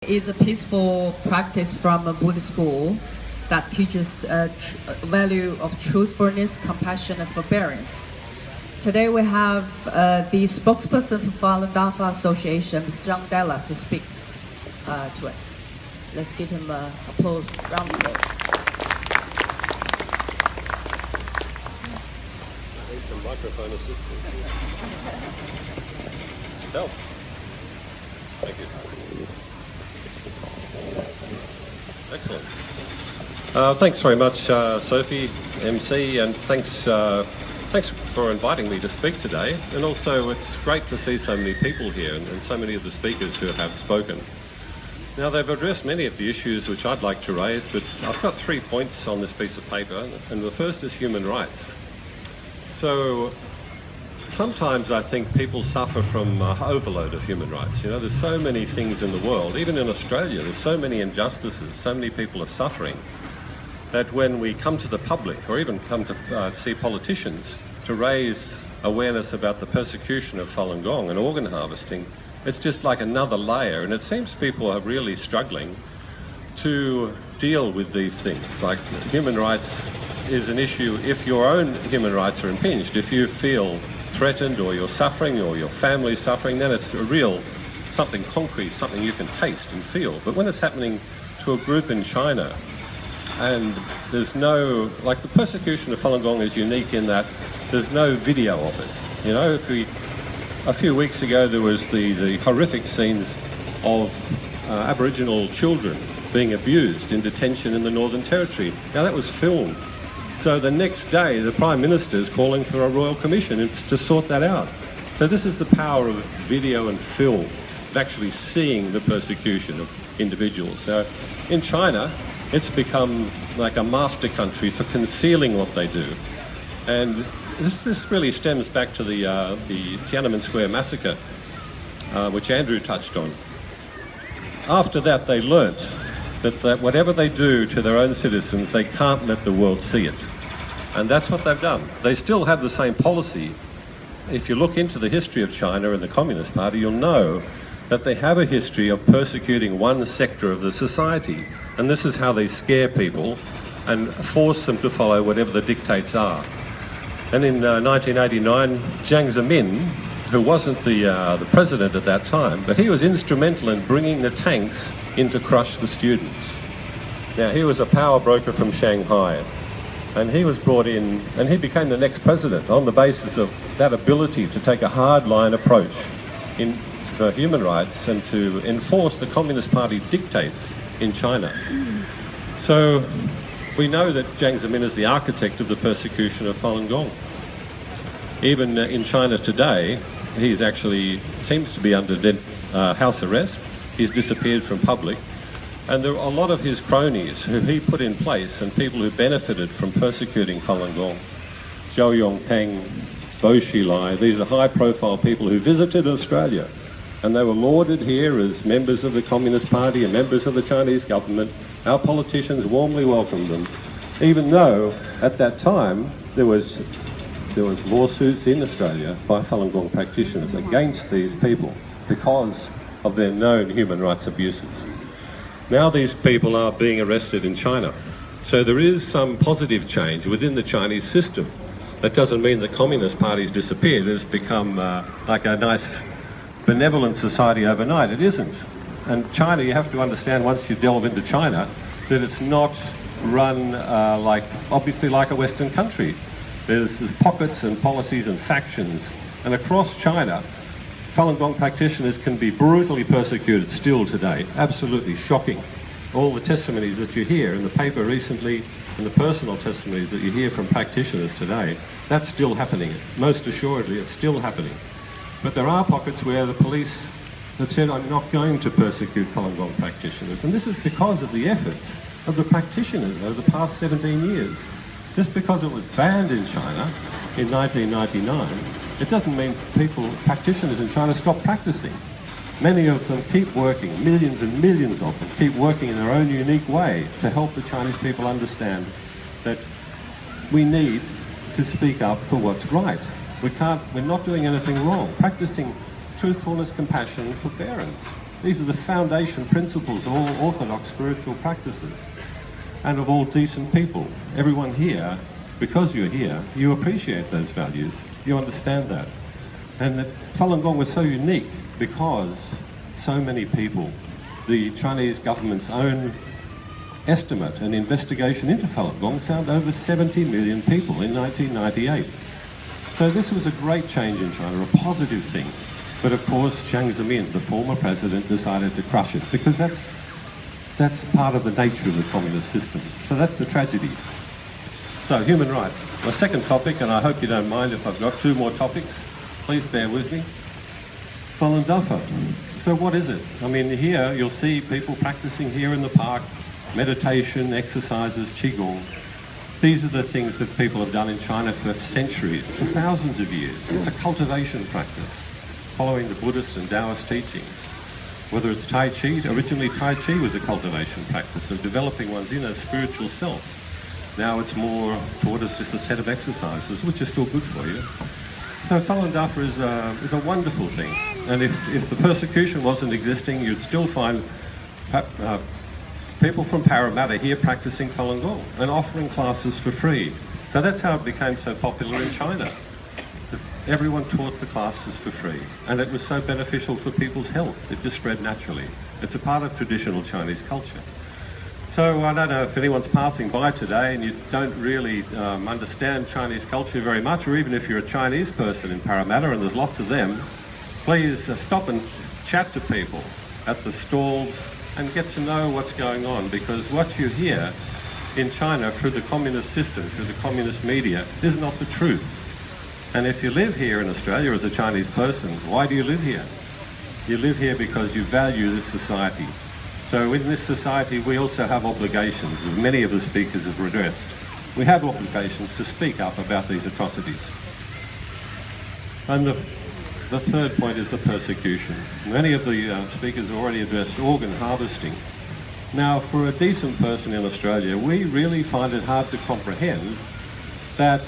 Is a peaceful practice from a Buddhist school that teaches value of truthfulness, compassion, and forbearance. Today we have the spokesperson for Falun Dafa Association, Mr. Zhang Della, to speak to us. Let's give him a applause, round of applause. I need some microphone assistance. Help. Thank you. Excellent. Thanks very much, Sophie, MC, and thanks for inviting me to speak today. And also, it's great to see so many people here and so many of the speakers who have spoken. Now, they've addressed many of the issues which I'd like to raise, but I've got 3 points on this piece of paper, and the first is human rights. So, sometimes I think people suffer from overload of human rights. You know, there's so many things in the world, even in Australia, there's so many injustices, so many people are suffering, that when we come to the public, or even come to see politicians, to raise awareness about the persecution of Falun Gong and organ harvesting, it's just like another layer, and it seems people are really struggling to deal with these things. Like, human rights is an issue if your own human rights are impinged. If you feel threatened, or you're suffering, or your family's suffering, then it's a real, something concrete, something you can taste and feel. But when it's happening to a group in China, and there's no, like, the persecution of Falun Gong is unique in that there's no video of it. You know, a few weeks ago there was the horrific scenes of Aboriginal children being abused in detention in the Northern Territory. Now that was filmed. So the next day the Prime Minister is calling for a Royal Commission to sort that out. So this is the power of video and film, of actually seeing the persecution of individuals. So in China, it's become like a master country for concealing what they do. And this really stems back to the Tiananmen Square massacre, which Andrew touched on. After that, they learnt that whatever they do to their own citizens, they can't let the world see it. And that's what they've done. They still have the same policy. If you look into the history of China and the Communist Party, you'll know that they have a history of persecuting one sector of the society. And this is how they scare people and force them to follow whatever the dictates are. And in 1989, Jiang Zemin, who wasn't the president at that time, but he was instrumental in bringing the tanks in to crush the students. Now, he was a power broker from Shanghai, and he was brought in, and he became the next president on the basis of that ability to take a hardline approach for human rights and to enforce the Communist Party dictates in China. So we know that Jiang Zemin is the architect of the persecution of Falun Gong. Even in China today, he's actually seems to be under house arrest. He's disappeared from public. And there are a lot of his cronies who he put in place and people who benefited from persecuting Falun Gong. Zhou Yongpeng, Bo Xilai, these are high-profile people who visited Australia. And they were lauded here as members of the Communist Party and members of the Chinese government. Our politicians warmly welcomed them, even though at that time there was lawsuits in Australia by Falun Gong practitioners against these people because of their known human rights abuses. Now these people are being arrested in China. So there is some positive change within the Chinese system. That doesn't mean the Communist Party's disappeared. It's become like a nice benevolent society overnight. It isn't. And China, you have to understand, once you delve into China, that it's not run obviously like a Western country. There's pockets and policies and factions. And across China, Falun Gong practitioners can be brutally persecuted still today. Absolutely shocking. All the testimonies that you hear in the paper recently and the personal testimonies that you hear from practitioners today, that's still happening. Most assuredly, it's still happening. But there are pockets where the police have said, I'm not going to persecute Falun Gong practitioners. And this is because of the efforts of the practitioners over the past 17 years. Just because it was banned in China in 1999, it doesn't mean practitioners in China stop practicing. Many of them keep working, millions and millions of them keep working in their own unique way to help the Chinese people understand that we need to speak up for what's right. We're not doing anything wrong. Practicing truthfulness, compassion, and forbearance These are the foundation principles of all orthodox spiritual practices and of all decent people. Everyone here, because you're here, you appreciate those values, you understand that. And that Falun Gong was so unique because so many people, the Chinese government's own estimate and investigation into Falun Gong found over 70 million people in 1998. So this was a great change in China, a positive thing. But of course, Jiang Zemin, the former president, decided to crush it because that's part of the nature of the communist system. So that's the tragedy. So human rights, my second topic, and I hope you don't mind if I've got two more topics. Please bear with me. Falun Dafa. So what is it? I mean, here you'll see people practicing here in the park, meditation, exercises, qigong. These are the things that people have done in China for centuries, for thousands of years. It's a cultivation practice, following the Buddhist and Taoist teachings. Whether it's Tai Chi, originally Tai Chi was a cultivation practice of developing one's inner spiritual self. Now it's more taught as just a set of exercises, which are still good for you. So Falun Dafa is a wonderful thing. And if the persecution wasn't existing, you'd still find people from Parramatta here practicing Falun Gong and offering classes for free. So that's how it became so popular in China. Everyone taught the classes for free, and it was so beneficial for people's health. It just spread naturally. It's a part of traditional Chinese culture. So I don't know if anyone's passing by today and you don't really understand Chinese culture very much, or even if you're a Chinese person in Parramatta, and there's lots of them, please stop and chat to people at the stalls and get to know what's going on, because what you hear in China through the communist system, through the communist media, is not the truth. And if you live here in Australia as a Chinese person, why do you live here? You live here because you value this society. So in this society, we also have obligations, as many of the speakers have addressed. We have obligations to speak up about these atrocities. And the third point is the persecution. Many of the speakers already addressed organ harvesting. Now, for a decent person in Australia, we really find it hard to comprehend that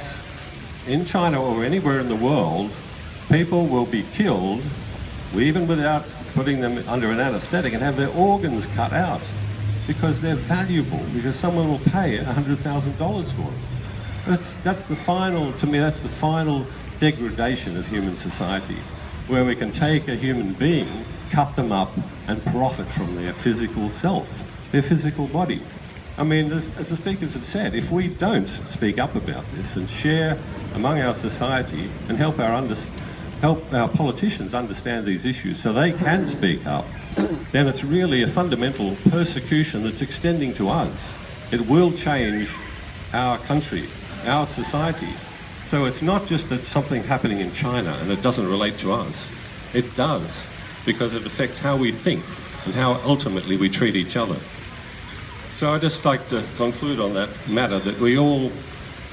in China or anywhere in the world, people will be killed, even without putting them under an anaesthetic, and have their organs cut out because they're valuable, because someone will pay $100,000 for them. That's the final, to me, that's the final degradation of human society, where we can take a human being, cut them up, and profit from their physical self, their physical body. I mean, as the speakers have said, if we don't speak up about this and share among our society and help our politicians understand these issues so they can speak up, then it's really a fundamental persecution that's extending to us. It will change our country, our society. So it's not just that something happening in China and it doesn't relate to us. It does, because it affects how we think and how ultimately we treat each other. So I'd just like to conclude on that matter, that we all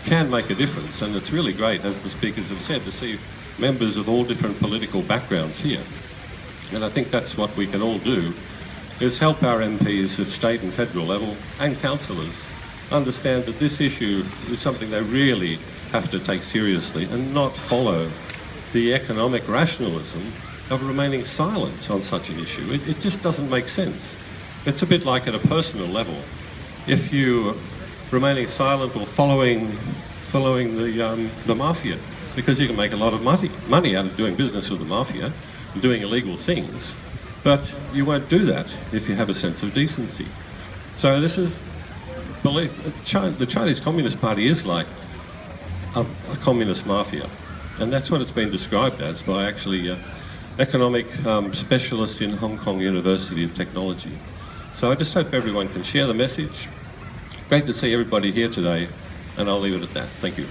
can make a difference, and it's really great, as the speakers have said, to see members of all different political backgrounds here. And I think that's what we can all do, is help our MPs at state and federal level and councillors understand that this issue is something they really have to take seriously and not follow the economic rationalism of remaining silent on such an issue. It just doesn't make sense. It's a bit like at a personal level. If you remaining silent or following the mafia, because you can make a lot of money out of doing business with the mafia and doing illegal things, but you won't do that if you have a sense of decency. So this is belief. The Chinese Communist Party is like a communist mafia, and that's what it's been described as by actually economic specialists in Hong Kong University of Technology. So I just hope everyone can share the message. Great to see everybody here today, and I'll leave it at that. Thank you.